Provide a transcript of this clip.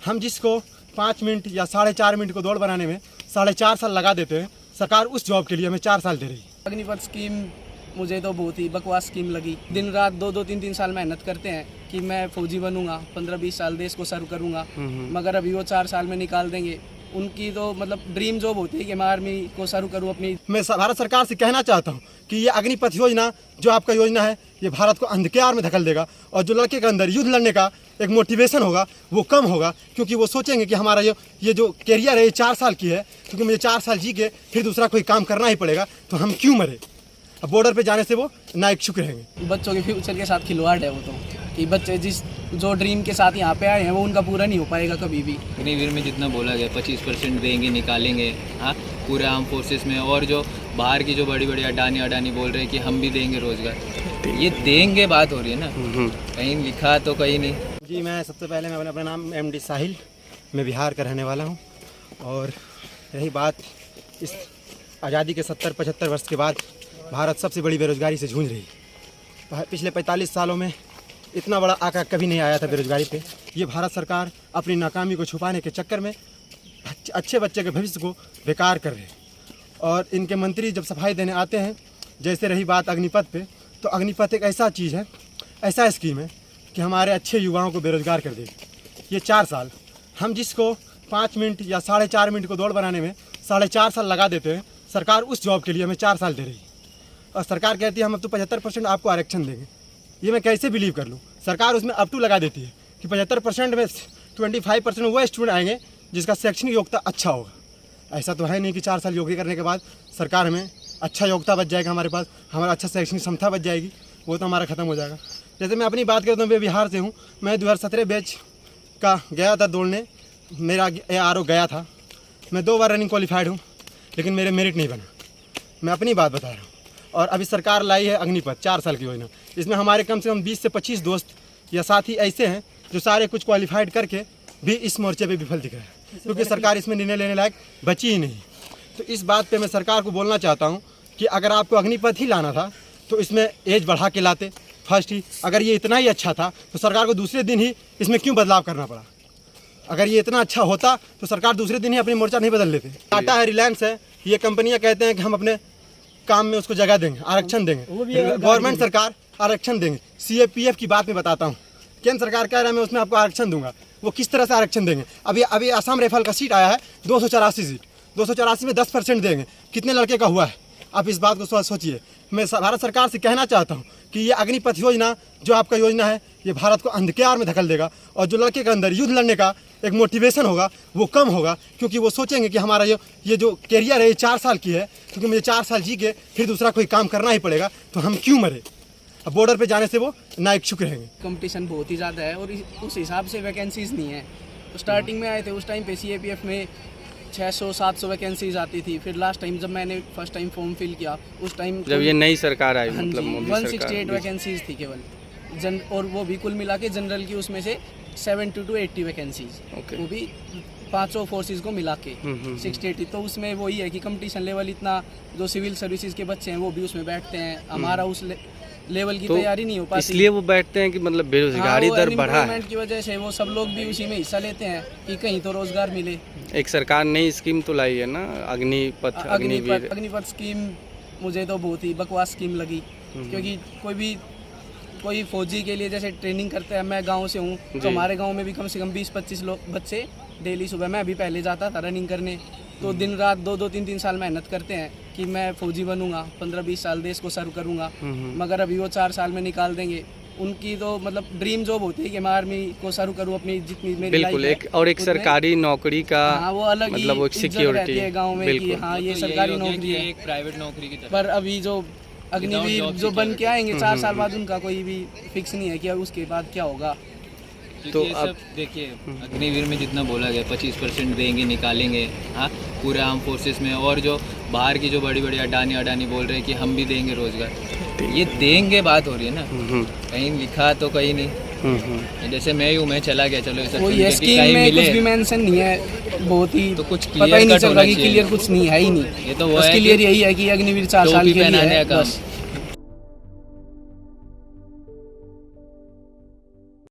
हम जिसको 5 मिनट या 4.5 मिनट को दौड़ बनाने में 4.5 साल लगा देते हैं, सरकार उस जॉब के लिए हमें 4 साल दे रही है। अग्निपथ स्कीम मुझे तो बहुत ही बकवास स्कीम लगी। दिन रात 2-3 साल मेहनत करते हैं कि मैं फौजी बनूंगा, 15-20 साल देश को सर्व करूंगा, मगर अभी वो 4 साल में निकाल देंगे। उनकी तो मतलब ड्रीम जॉब होती है कि मैं आर्मी को सर्व करूं अपनी। मैं भारत सरकार से कहना चाहता हूं कि ये अग्निपथ योजना जो आपका योजना है, ये भारत को अंधकार में धकेल देगा, और जो लड़के के अंदर युद्ध लड़ने का एक मोटिवेशन होगा वो कम होगा, क्योंकि वो सोचेंगे कि हमारा ये जो कैरियर है ये 4 साल की है, क्योंकि मुझे 4 साल जी के फिर दूसरा कोई काम करना ही पड़ेगा, तो हम क्यों मरे। अब बॉर्डर पे जाने से वो ना इच्छुक रहेंगे। बच्चों के फ्यूचर के साथ खिलवाड़ है वो तो, कि बच्चे जो ड्रीम के साथ यहाँ पे आए हैं वो उनका पूरा नहीं हो पाएगा कभी भी। अग्निवीर में जितना बोला गया 25% देंगे, निकालेंगे, हाँ, पूरे आर्म फोर्सेस में। और जो बाहर की जो बड़ी बड़ी अडानी बोल रहे हैं कि हम भी देंगे रोजगार, ये देंगे बात हो रही है ना, कहीं लिखा तो कहीं नहीं। जी मैं सबसे पहले मैं अपना नाम MD साहिल, मैं बिहार का रहने वाला हूँ। और रही बात इस आज़ादी के 70-75 वर्ष के बाद भारत सबसे बड़ी बेरोजगारी से जूझ रही है। पिछले 45 सालों में इतना बड़ा आंकड़ा कभी नहीं आया था बेरोजगारी पे। ये भारत सरकार अपनी नाकामी को छुपाने के चक्कर में अच्छे बच्चे के भविष्य को बेकार कर रहे हैं। और इनके मंत्री जब सफाई देने आते हैं, जैसे रही बात अग्निपथ पे, तो अग्निपथ एक ऐसा चीज़ है, ऐसा स्कीम है कि हमारे अच्छे युवाओं को बेरोजगार कर देगी। ये 4 साल हम जिसको 5 मिनट या 4.5 मिनट को दौड़ बनाने में 4.5 साल लगा देते हैं, सरकार उस जॉब के लिए हमें 4 साल दे रही है। और सरकार कहती है हम अब तो 75% आपको आरक्षण देंगे। ये मैं कैसे बिलीव कर लूँ। सरकार उसमें अप टू लगा देती है कि 75% में 25% वो स्टूडेंट आएंगे जिसका शैक्षणिक योग्यता अच्छा होगा। ऐसा तो है नहीं कि 4 साल योग्य करने के बाद सरकार हमें अच्छा योग्यता बच जाएगा, हमारे पास हमारा अच्छा शैक्षणिक क्षमता बच जाएगी, वो तो हमारा ख़त्म हो जाएगा। जैसे मैं अपनी बात करता हूँ, मैं बिहार से हूँ। मैं 2017 बैच का गया था दौड़ने, मेरा ARO गया था। मैं 2 बार रनिंग क्वालिफाइड हूँ, लेकिन मेरे मेरिट नहीं बना। मैं अपनी बात बता रहा हूँ। और अभी सरकार लाई है अग्निपथ 4 साल की योजना। इसमें हमारे कम से कम 20 से 25 दोस्त या साथी ऐसे हैं जो सारे कुछ क्वालिफाइड करके भी इस मोर्चे पे विफल दिख रहे हैं, क्योंकि सरकार इसमें निर्णय लेने लायक बची ही नहीं। तो इस बात पे मैं सरकार को बोलना चाहता हूँ कि अगर आपको अग्निपथ ही लाना था तो इसमें एज बढ़ा के लाते फर्स्ट ही। अगर ये इतना ही अच्छा था तो सरकार को दूसरे दिन ही इसमें क्यों बदलाव करना पड़ा। अगर ये इतना अच्छा होता तो सरकार दूसरे दिन ही अपनी मोर्चा नहीं बदल लेते। टाटा है, रिलायंस है, ये कंपनियाँ कहते हैं कि हम अपने काम में उसको जगह देंगे, आरक्षण देंगे। गवर्नमेंट सरकार आरक्षण देंगे। CAPF की बात मैं बताता हूँ, केंद्र सरकार कह रहा है मैं उसमें आपको आरक्षण दूंगा। वो किस तरह से आरक्षण देंगे। अभी असम राइफल का सीट आया है 284 सीट, 284 में 10% देंगे। कितने लड़के का हुआ है, आप इस बात को सोचिए। मैं भारत सरकार से कहना चाहता हूँ कि ये अग्निपथ योजना जो आपका योजना है, ये भारत को अंधकार में धकेल देगा, और जो लड़के के अंदर युद्ध लड़ने का एक मोटिवेशन होगा वो कम होगा, क्योंकि वो सोचेंगे कि हमारा ये जो कैरियर है ये 4 साल की है, क्योंकि मुझे 4 साल जी के फिर दूसरा कोई काम करना ही पड़ेगा, तो हम क्यों मरे। अब बॉर्डर पे जाने से वो ना इच्छुक रहेंगे। कंपटीशन बहुत ही ज़्यादा है और उस हिसाब से वैकेंसीज नहीं है। तो स्टार्टिंग में आए थे उस टाइम पे CAPF में 600-700 वैकेंसीज आती थी। फिर लास्ट टाइम जब मैंने फर्स्ट टाइम फॉर्म फिल किया, उस टाइम जब ये नई सरकार आई, मतलब मोदी सरकार, 168 वैकेंसीज थी केवल और वो भी कुल मिला के जनरल की उसमें से 70 to 80 वैकेंसीज, वो भी 500 फोर्सेस को मिला के 680। तो उसमें वही है कि कंपटीशन लेवल इतना, जो सिविल सर्विसेज के बच्चे हैं वो भी उसमें बैठते हैं, हमारा उस लेवल की तैयारी नहीं हो पाती, इसलिए वो बैठते हैं कि मतलब बेरोजगारी दर बढ़ा है की वजह से वो सब लोग भी उसी में हिस्सा लेते हैं कि कहीं तो रोजगार मिले। एक सरकार नई स्कीम तो लाई है ना, अग्निपथ स्कीम मुझे तो बहुत ही बकवास स्कीम लगी, क्योंकि कोई फौजी के लिए जैसे ट्रेनिंग करते हैं। मैं गांव से हूँ, तो हमारे गांव में भी कम से कम 20-25 लोग बच्चे डेली सुबह, मैं अभी पहले जाता था रनिंग करने, तो दिन रात 2-3 साल मेहनत करते हैं कि मैं फौजी बनूंगा, 15-20 साल देश को सर्व करूंगा, मगर अभी वो 4 साल में निकाल देंगे। उनकी तो मतलब ड्रीम जॉब होती है कि मैं आर्मी को सर्व करूं, अपनी जितनी मेरी बिल्कुल एक सरकारी नौकरी का, हाँ, वो अलग मतलब वो सिक्योरिटी है गाँव में कि हाँ ये सरकारी नौकरी है, एक प्राइवेट नौकरी की तरह। पर अभी जो अग्निवीर जो बन के आएंगे 4 साल बाद, उनका कोई भी फिक्स नहीं है कि उसके बाद क्या होगा। तो अब देखिए अग्निवीर में जितना बोला गया 25% देंगे, निकालेंगे, हाँ, पूरे आर्म फोर्सेस में। और जो बाहर की जो बड़ी बड़ी अडानी बोल रहे हैं कि हम भी देंगे रोजगार, ये देंगे बात हो रही है ना, कहीं लिखा तो कहीं नहीं। जैसे मैं ही हूँ, मैं चला गया, चलो ये स्कीम में कुछ भी मेंशन नहीं है, बहुत ही तो कुछ पता ही नहीं चल रहा कि क्लियर कुछ नहीं है ही नहीं। ये तो वो है, क्लियर यही है कि अग्निवीर 4 साल के लिए है बस।